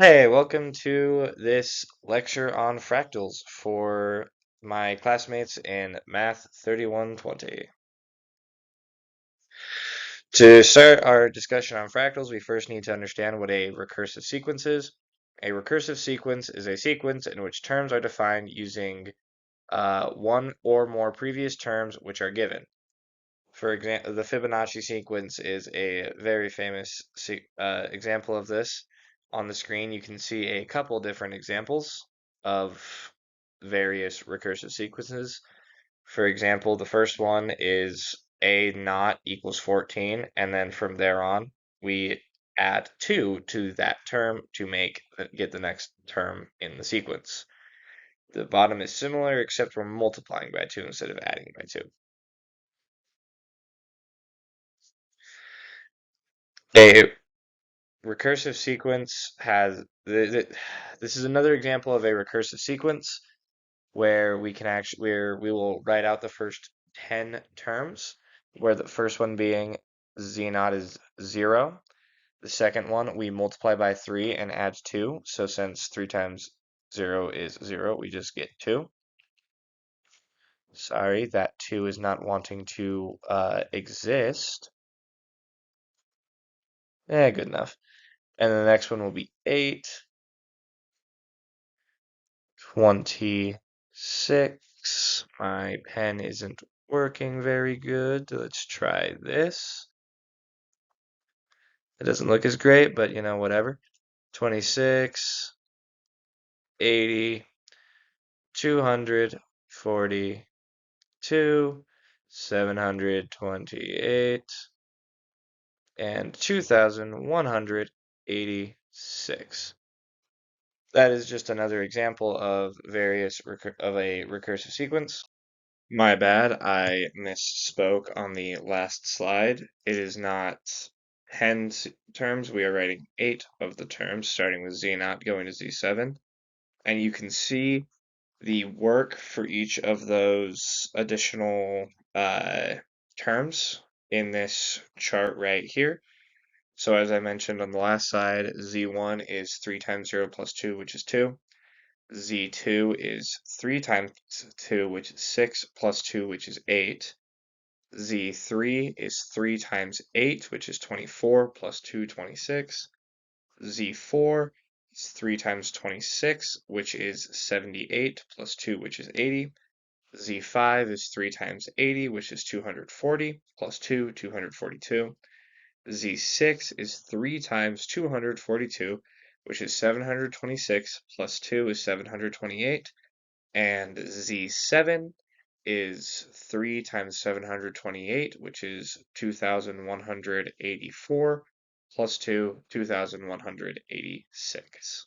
Hey, welcome to this lecture on fractals for my classmates in Math 3120. To start our discussion on fractals, we first need to understand what a recursive sequence is. A recursive sequence is a sequence in which terms are defined using one or more previous terms which are given. For example, the Fibonacci sequence is a very famous example of this. On the screen, you can see a couple different examples of various recursive sequences. For example, the first one is a naught equals 14, and then from there on, we add 2 to that term to get the next term in the sequence. The bottom is similar, except we're multiplying by 2 instead of adding by 2. A recursive sequence has this is another example of a recursive sequence where we will write out the first 10 terms, where the first one being z naught is 0. The second one we multiply by 3 and add 2. So since 3 times 0 is 0, we just get 2. Sorry, that 2 is not wanting to exist. Good enough. And the next one will be 8. 26. My pen isn't working very good. Let's try this. It doesn't look as great, but whatever. 26, 80, 242, 728, and 2186. That is just another example of a recursive sequence. My bad, I misspoke on the last slide. It is not 10 terms, we are writing 8 of the terms, starting with z0 going to z7. And you can see the work for each of those additional terms in this chart right here. So as I mentioned on the last slide, z1 is 3 times 0 plus 2, which is 2. Z2 is 3 times 2, which is 6, plus 2, which is 8. Z3 is 3 times 8, which is 24, plus 2, 26. Z4 is 3 times 26, which is 78, plus 2, which is 80. Z5 is 3 times 80, which is 240, plus 2, 242. Z6 is 3 times 242, which is 726, plus 2 is 728, and Z7 is 3 times 728, which is 2,184, plus 2, 2,186.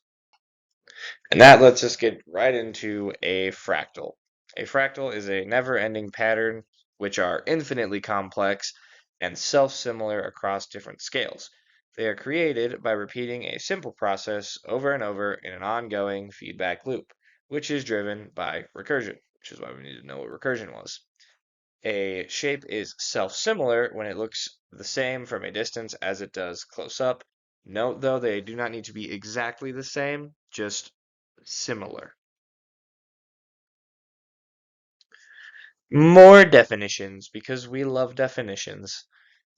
And that lets us get right into a fractal. A fractal is a never-ending pattern which are infinitely complex and self-similar across different scales. They are created by repeating a simple process over and over in an ongoing feedback loop, which is driven by recursion, which is why we need to know what recursion was. A shape is self-similar when it looks the same from a distance as it does close up. Note, though, they do not need to be exactly the same, just similar. More definitions, because we love definitions.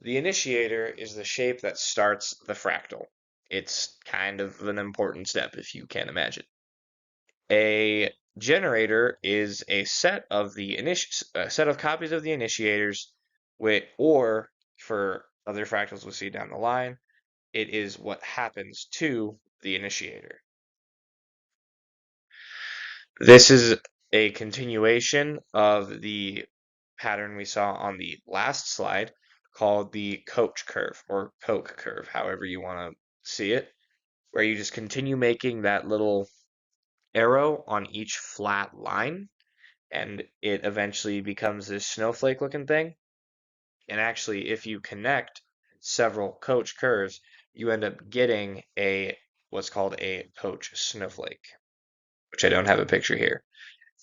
The initiator is the shape that starts the fractal. It's kind of an important step, if you can imagine. A generator is a set of copies of the initiators, or for other fractals we'll see down the line, it is what happens to the initiator. This is a continuation of the pattern we saw on the last slide called the Koch curve or Koch curve, however you want to see it, where you just continue making that little arrow on each flat line and it eventually becomes this snowflake looking thing. And actually, if you connect several Koch curves, you end up getting what's called a Koch snowflake, which I don't have a picture here.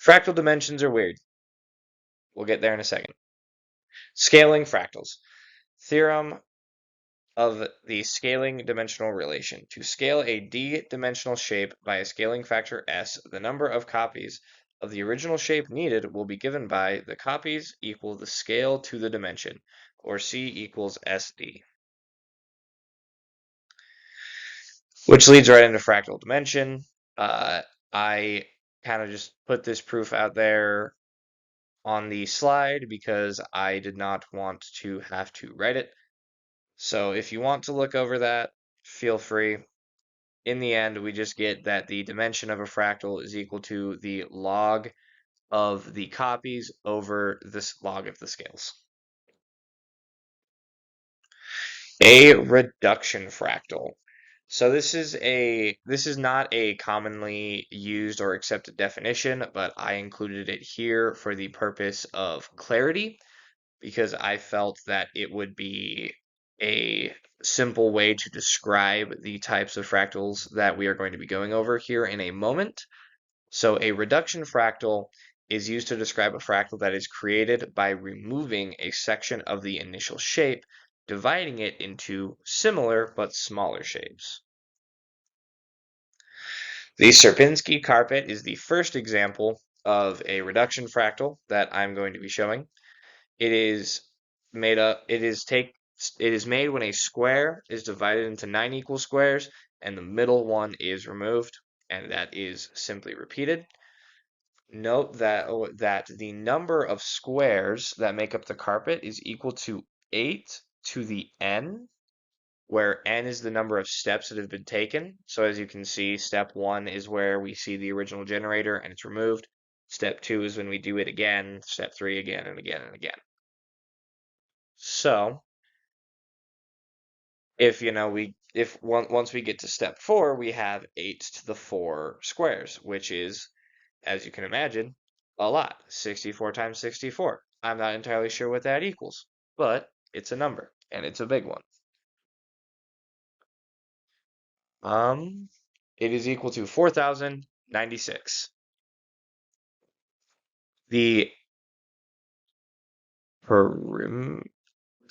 Fractal dimensions are weird. We'll get there in a second. Scaling fractals. Theorem of the scaling dimensional relation. To scale a d-dimensional shape by a scaling factor s, the number of copies of the original shape needed will be given by the copies equal the scale to the dimension, or c equals sd. Which leads right into fractal dimension. I kind of just put this proof out there on the slide because I did not want to have to write it. So if you want to look over that, feel free. In the end, we just get that the dimension of a fractal is equal to the log of the copies over this log of the scales. A reduction fractal. So this is not a commonly used or accepted definition, but I included it here for the purpose of clarity because I felt that it would be a simple way to describe the types of fractals that we are going to be going over here in a moment. So a reduction fractal is used to describe a fractal that is created by removing a section of the initial shape, dividing it into similar but smaller shapes. The Sierpinski carpet is the first example of a reduction fractal that I'm going to be showing. It is made when a square is divided into 9 equal squares and the middle one is removed, and that is simply repeated. Note that the number of squares that make up the carpet is equal to 8 to the n, where n is the number of steps that have been taken. So as you can see, step 1 is where we see the original generator and it's removed. Step 2 is when we do it again. Step 3 again and again and again. So once we get to step 4, we have 8 to the 4 squares, which is, as you can imagine, a lot. 64 times 64. I'm not entirely sure what that equals, but it's a number, and it's a big one. It is equal to 4,096. The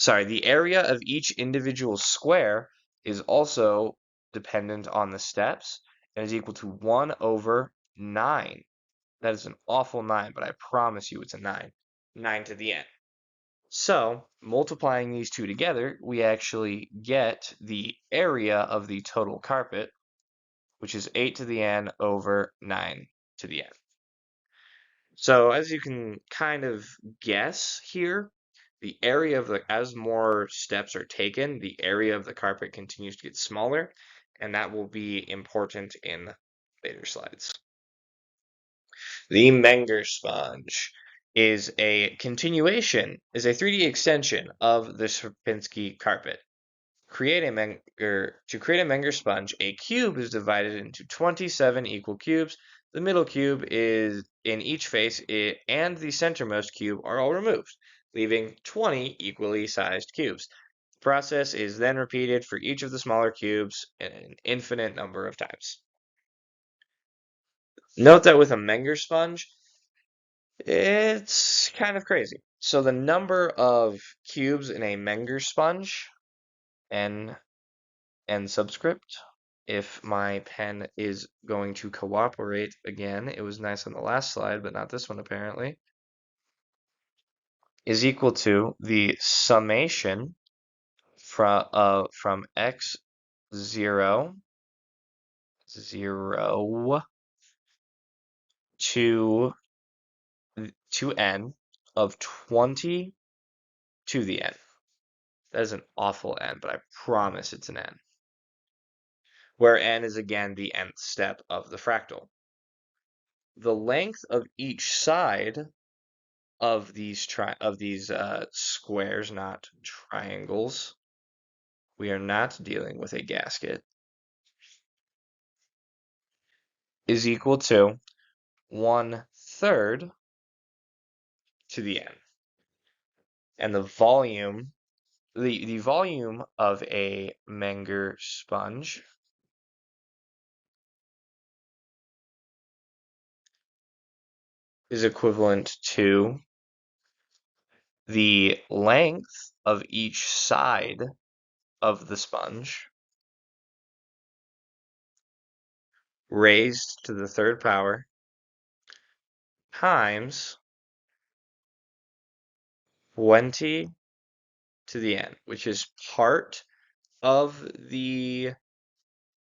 the area of each individual square is also dependent on the steps and is equal to 1 over 9. That is an awful 9, but I promise you it's a 9. 9 to the n. So, multiplying these two together, we actually get the area of the total carpet, which is 8 to the n over 9 to the n. So, as you can kind of guess here, the area of as more steps are taken, the area of the carpet continues to get smaller, and that will be important in later slides. The Menger sponge is a 3D extension of the Sierpinski carpet. To create a Menger sponge, a cube is divided into 27 equal cubes. The middle cube is in each face, and the centermost cube are all removed, leaving 20 equally sized cubes. The process is then repeated for each of the smaller cubes an infinite number of times. Note that with a Menger sponge, it's kind of crazy. So the number of cubes in a Menger sponge, n subscript, if my pen is going to cooperate again, it was nice on the last slide, but not this one apparently, is equal to the summation from x 0 to n of 20 to the n. That is an awful n, but I promise it's an n. Where n is again the nth step of the fractal. The length of each side of these squares, not triangles. We are not dealing with a gasket. Is equal to 1/3 to the n. And the volume of a Menger sponge is equivalent to the length of each side of the sponge raised to the third power times 20 to the n, which is part of the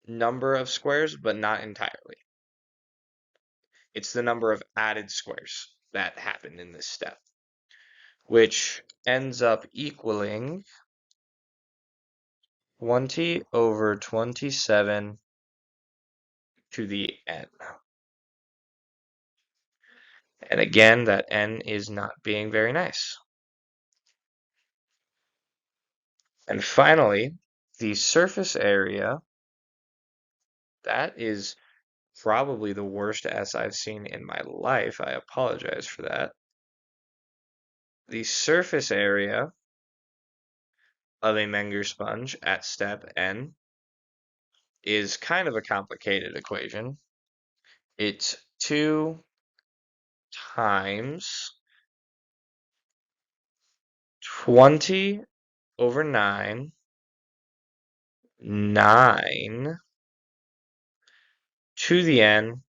number of squares, but not entirely. It's the number of added squares that happen in this step, which ends up equaling 20 over 27 to the n. And again, that n is not being very nice. And finally, the surface area, that is probably the worst S I've seen in my life. I apologize for that. The surface area of a Menger sponge at step n is kind of a complicated equation. It's 2 times 20 over 9, 9 to the n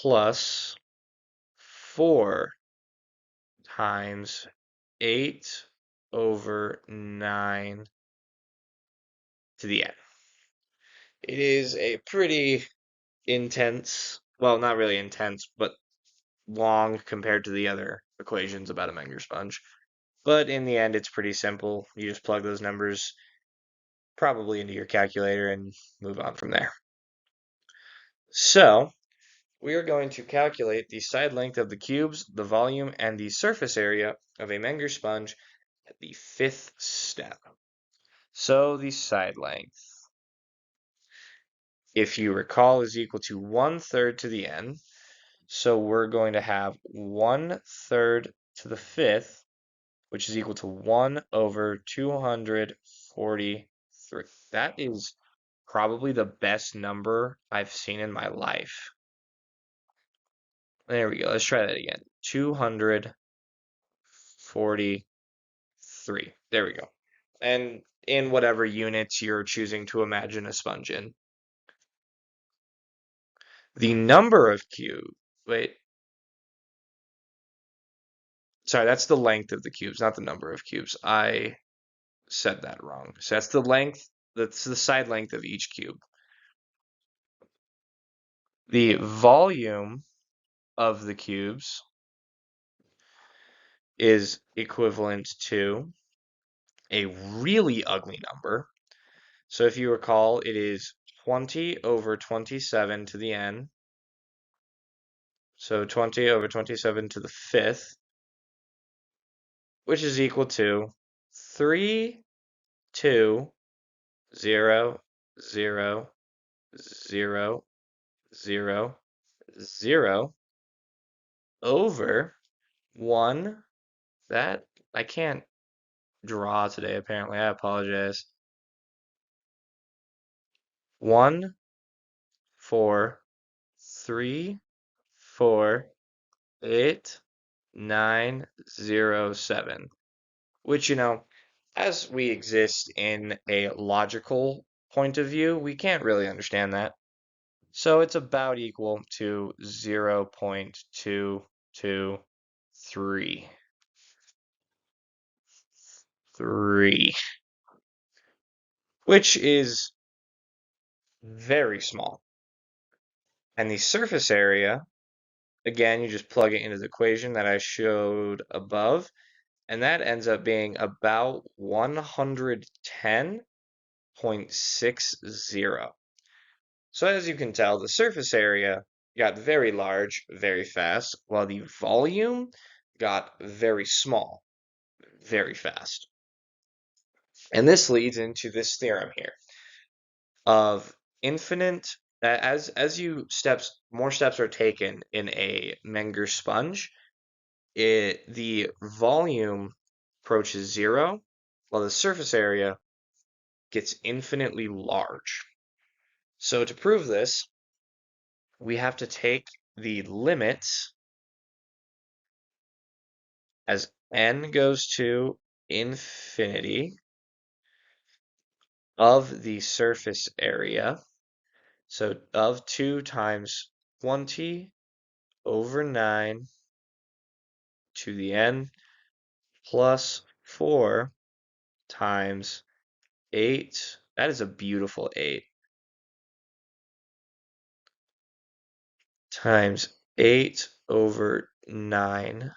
plus 4 times 8 over 9 to the n. It is a pretty intense, well, not really intense, but long compared to the other equations about a Menger sponge. But in the end, it's pretty simple. You just plug those numbers probably into your calculator and move on from there. So, we are going to calculate the side length of the cubes, the volume, and the surface area of a Menger sponge at the fifth step. So, the side length, if you recall, is equal to 1/3 to the n. So, we're going to have 1/3 to the fifth, which is equal to 1 over 243. That is probably the best number I've seen in my life. There we go. Let's try that again. 243. There we go. And in whatever units you're choosing to imagine a sponge in. The number of cubes, wait, sorry, that's the length of the cubes, not the number of cubes. I said that wrong. So that's the length, that's the side length of each cube. The volume of the cubes is equivalent to a really ugly number. So if you recall, it is 20 over 27 to the n. So 20 over 27 to the fifth, which is equal to 3, 2, 0, 0, 0, 0, 0 over 1. That, I can't draw today, apparently. I apologize. 1, 4, 3, 4, 8, 9, 0, 7. Which, as we exist in a logical point of view, we can't really understand that. So it's about equal to 0.223. 3, which is very small. And the surface area, again, you just plug it into the equation that I showed above, and that ends up being about 110.60. So as you can tell, the surface area got very large very fast, while the volume got very small very fast. And this leads into this theorem here of infinite, as more steps are taken in a Menger sponge, the volume approaches 0, while the surface area gets infinitely large. So to prove this, we have to take the limits as n goes to infinity of the surface area. So of 2 times 20 over 9 to the n plus 4 times 8. That is a beautiful 8. Times 8 over 9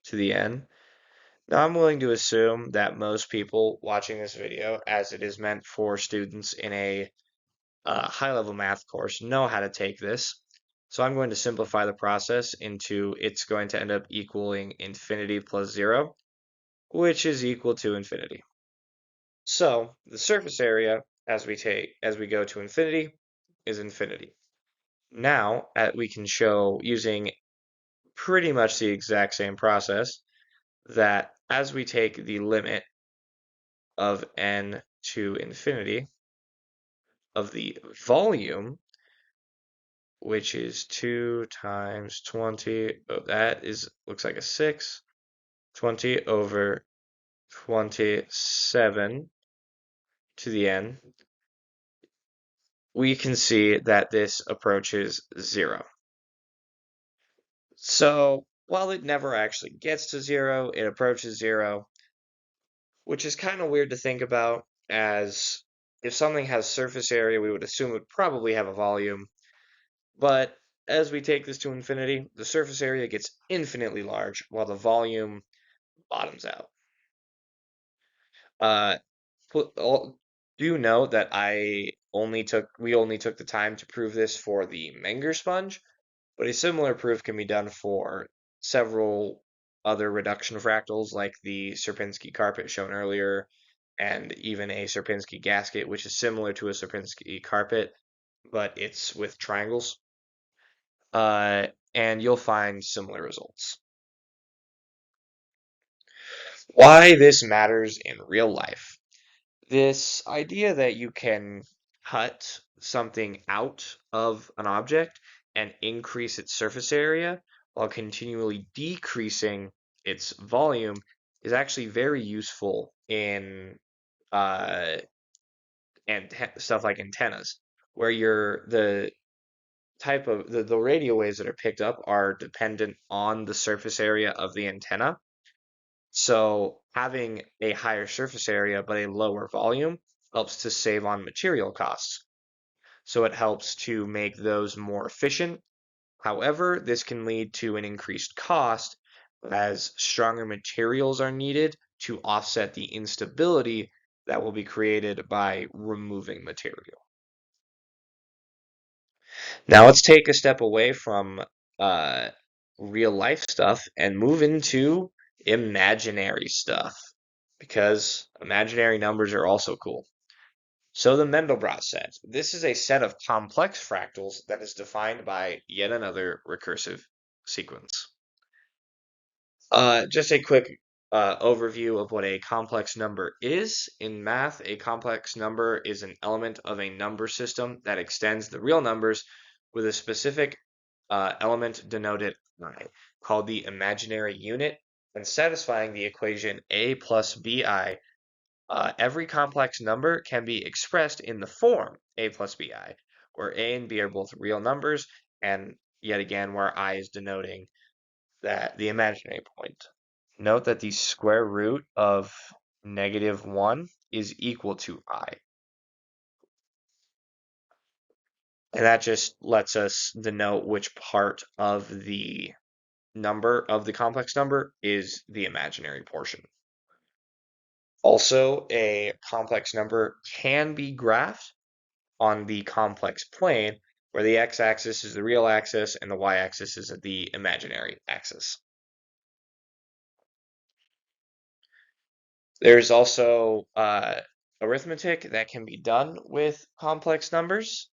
to the n. Now, I'm willing to assume that most people watching this video, as it is meant for students in a high-level math course, know how to take this. So I'm going to simplify the process into it's going to end up equaling infinity plus 0, which is equal to infinity. So the surface area as we go to infinity is infinity. Now, we can show using pretty much the exact same process that as we take the limit of n to infinity of the volume, which is 2 times 20, that looks like a 6, 20 over 27 to the n, we can see that this approaches 0. So while it never actually gets to 0, it approaches 0, which is kind of weird to think about, as if something has surface area, we would assume it would probably have a volume. But as we take this to infinity, the surface area gets infinitely large, while the volume bottoms out. Uh, do note that we only took the time to prove this for the Menger sponge, but a similar proof can be done for several other reduction fractals, like the Sierpinski carpet shown earlier, and even a Sierpinski gasket, which is similar to a Sierpinski carpet, but it's with triangles. And you'll find similar results. Why this matters in real life. This idea that you can cut something out of an object and increase its surface area while continually decreasing its volume is actually very useful in uh, stuff like antennas, where the type of the radio waves that are picked up are dependent on the surface area of the antenna. So having a higher surface area but a lower volume helps to save on material costs. So it helps to make those more efficient. However, this can lead to an increased cost as stronger materials are needed to offset the instability that will be created by removing material. Now let's take a step away from uh, real life stuff and move into imaginary stuff, because imaginary numbers are also cool. So the Mandelbrot set. This is a set of complex fractals that is defined by yet another recursive sequence. Just a quick overview of what a complex number is. In math, a complex number is an element of a number system that extends the real numbers with a specific element denoted I, called the imaginary unit, and satisfying the equation a plus bi. Every complex number can be expressed in the form a plus bi, where a and b are both real numbers, and yet again where I is denoting the imaginary point. Note that the square root of -1 is equal to I. And that just lets us denote which part of the complex number is the imaginary portion. Also, a complex number can be graphed on the complex plane, where the x-axis is the real axis and the y-axis is the imaginary axis. There's also arithmetic that can be done with complex numbers.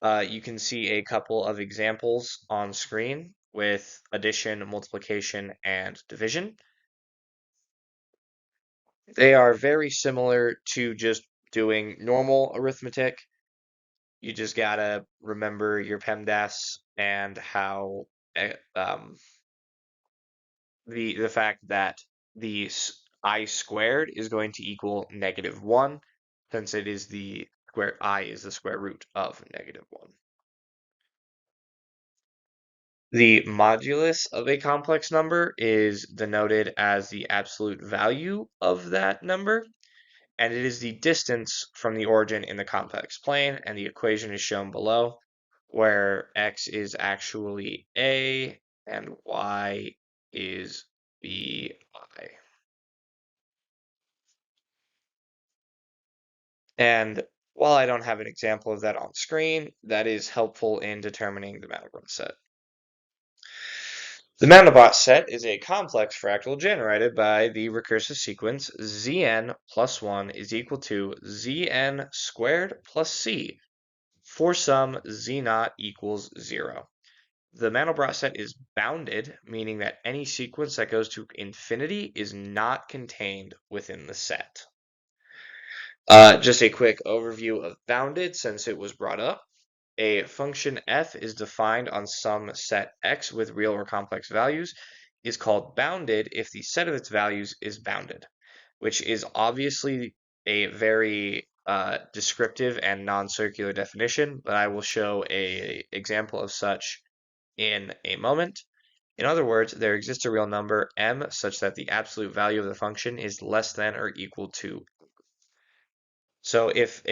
You can see a couple of examples on screen with addition, multiplication, and division. They are very similar to just doing normal arithmetic. You just gotta remember your PEMDAS and how the fact that the I squared is going to equal -1, since it is I is the square root of -1. The modulus of a complex number is denoted as the absolute value of that number, and it is the distance from the origin in the complex plane, and the equation is shown below, where x is actually a and y is bi. And while I don't have an example of that on screen, that is helpful in determining the Mandelbrot set. The Mandelbrot set is a complex fractal generated by the recursive sequence Zn plus 1 is equal to Zn squared plus c for some Z naught equals 0. The Mandelbrot set is bounded, meaning that any sequence that goes to infinity is not contained within the set. Just a quick overview of bounded since it was brought up. A function f is defined on some set x with real or complex values is called bounded if the set of its values is bounded, which is obviously a very descriptive and non-circular definition, but I will show an example of such in a moment. In other words, there exists a real number m such that the absolute value of the function is less than or equal to. So if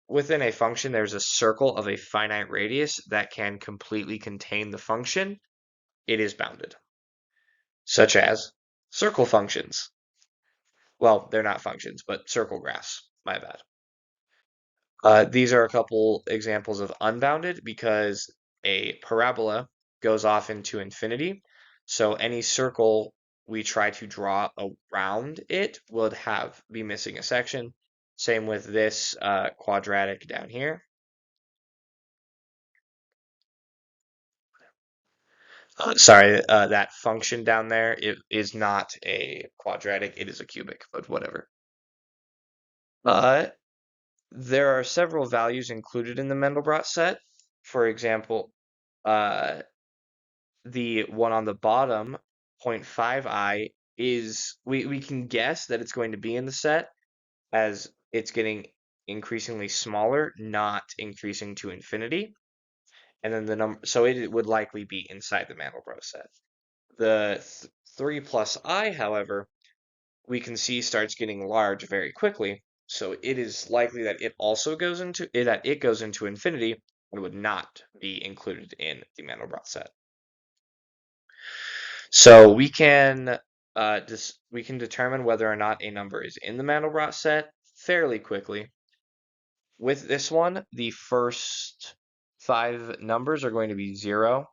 within a function there's a circle of a finite radius that can completely contain the function, it is bounded. Such as circle functions. Well, they're not functions, but circle graphs. My bad. These are a couple examples of unbounded because a parabola goes off into infinity. So any circle we try to draw around it would be missing a section. Same with this quadratic down here. Sorry, that function down there, it is not a quadratic, it is a cubic, but whatever. There are several values included in the Mandelbrot set. For example, the one on the bottom, 0.5i, we can guess that it's going to be in the set as it's getting increasingly smaller, not increasing to infinity. And then the number, so it would likely be inside the Mandelbrot set. The 3 plus I, however, we can see starts getting large very quickly. So it is likely that it also goes into infinity and would not be included in the Mandelbrot set. So we can determine whether or not a number is in the Mandelbrot set fairly quickly. With this one, the first 5 numbers are going to be 0,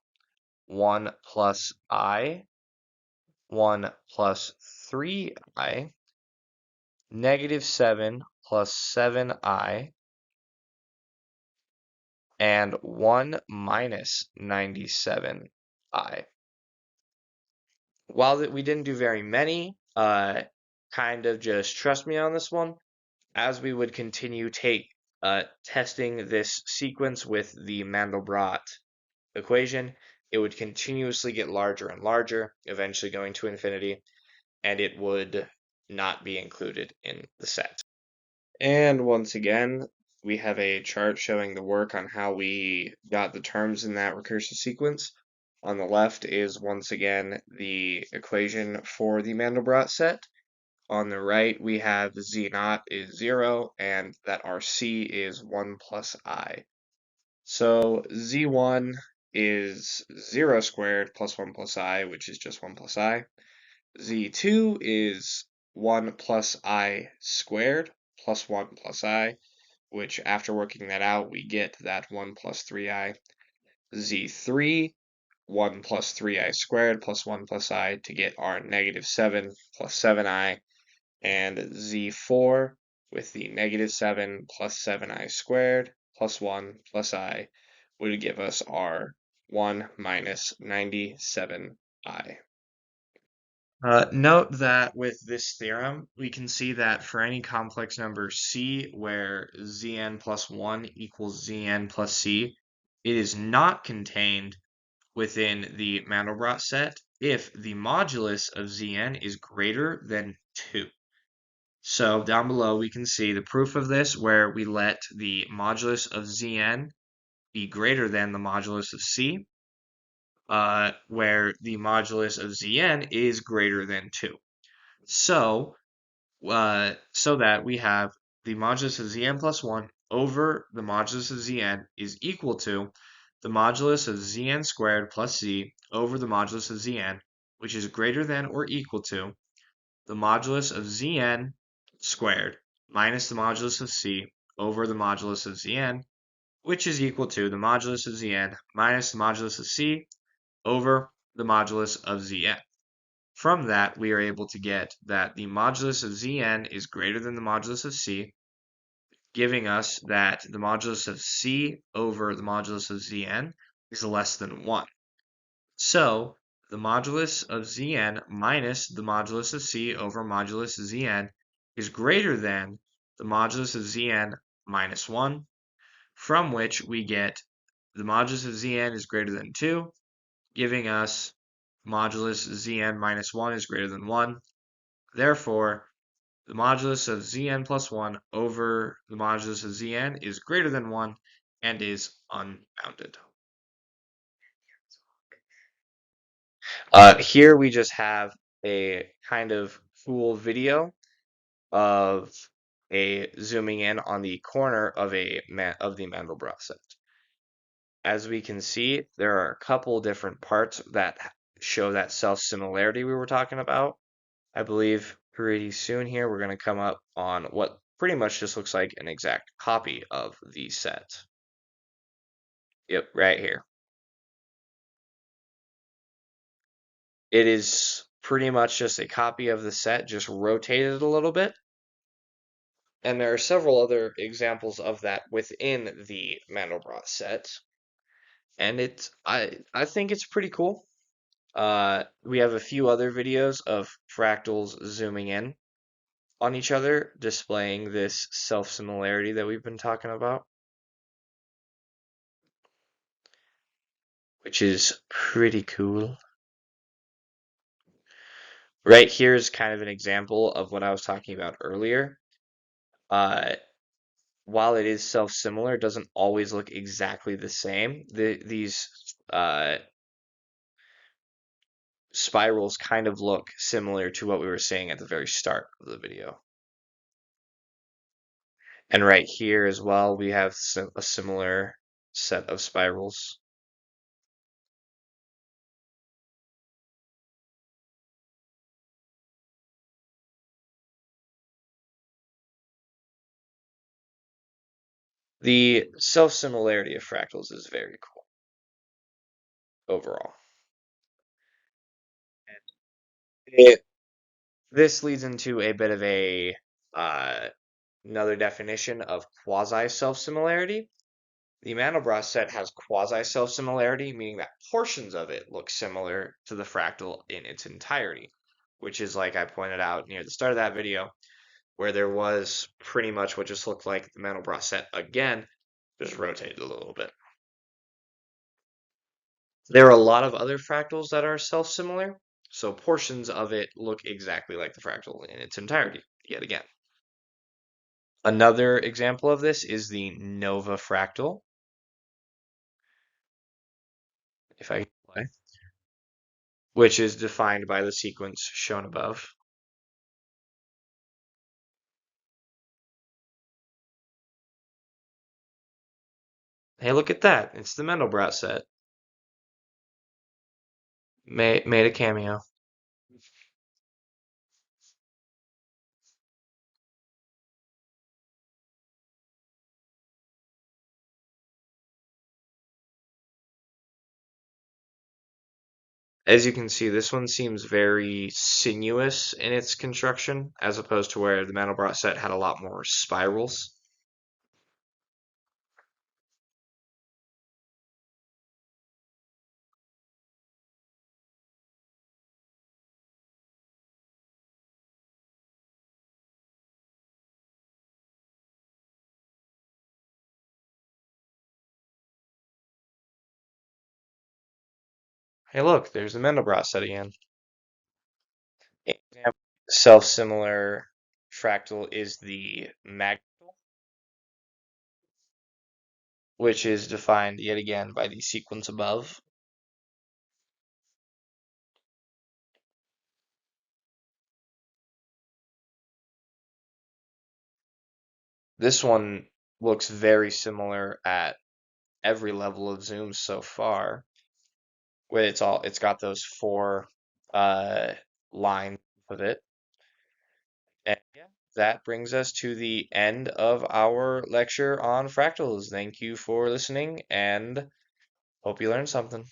1 plus I, 1 plus 3i, -7 plus 7i, and 1 minus 97i. While we didn't do very many, kind of just trust me on this one, as we would continue testing this sequence with the Mandelbrot equation, it would continuously get larger and larger, eventually going to infinity, and it would not be included in the set. And once again, we have a chart showing the work on how we got the terms in that recursive sequence. On the left is once again the equation for the Mandelbrot set. On the right, we have z naught is 0 and that our c is 1 plus I. So z1 is 0 squared plus 1 plus I, which is just 1 plus I. z2 is 1 plus I squared plus 1 plus I, which after working that out, we get that 1 plus 3i. z3, 1 plus 3i squared plus 1 plus I to get our -7 plus 7i. And z4 with the -7 plus 7i squared plus 1 plus I would give us our 1 minus 97i. Note that with this theorem, we can see that for any complex number c where zn plus 1 equals zn plus c, it is not contained within the Mandelbrot set if the modulus of zn is greater than 2. So down below we can see the proof of this where we let the modulus of Zn be greater than the modulus of C, where the modulus of Zn is greater than 2. So that we have the modulus of Zn plus 1 over the modulus of Zn is equal to the modulus of Zn squared plus Z over the modulus of Zn, which is greater than or equal to the modulus of Zn squared minus the modulus of C over the modulus of Zn, which is equal to the modulus of Zn minus the modulus of C over the modulus of Zn. From that, we are able to get that the modulus of Zn is greater than the modulus of C, giving us that the modulus of C over the modulus of Zn is less than 1. So, the modulus of Zn minus the modulus of C over modulus of Zn is greater than the modulus of Zn minus 1, from which we get the modulus of Zn is greater than 2, giving us modulus Zn minus 1 is greater than 1. Therefore, the modulus of Zn plus 1 over the modulus of Zn is greater than 1 and is unbounded. Here we just have a kind of cool video of a zooming in on the corner of the Mandelbrot set. As we can see, there are a couple different parts that show that self-similarity we were talking about. I believe pretty soon here we're going to come up on what pretty much just looks like an exact copy of the set. Yep, right here. It is pretty much just a copy of the set, just rotated a little bit. And there are several other examples of that within the Mandelbrot set. And I think it's pretty cool. We have a few other videos of fractals zooming in on each other, displaying this self-similarity that we've been talking about, which is pretty cool. Right here is kind of an example of what I was talking about earlier. Uh, while it is self-similar, it doesn't always look exactly the same. These spirals kind of look similar to what we were saying at the very start of the video. And right here as well, we have a similar set of spirals. The self-similarity of fractals is very cool overall. This leads into a bit of another definition of quasi-self-similarity. The Mandelbrot set has quasi-self-similarity, meaning that portions of it look similar to the fractal in its entirety, which is like I pointed out near the start of that video, where there was pretty much what just looked like the Mandelbrot set again, just rotated a little bit. There are a lot of other fractals that are self-similar, so portions of it look exactly like the fractal in its entirety, yet again. Another example of this is the nova fractal. If I play, which is defined by the sequence shown above. Hey, look at that. It's the Mandelbrot set. Made a cameo. As you can see, this one seems very sinuous in its construction, as opposed to where the Mandelbrot set had a lot more spirals. Hey, look, there's the Mandelbrot set again. Example, self-similar Fractal is the magnitude, which is defined yet again by the sequence above. This one looks very similar at every level of zoom so far, where it's got those four uh, lines of it. And yeah, that brings us to the end of our lecture on fractals. Thank you for listening and hope you learned something.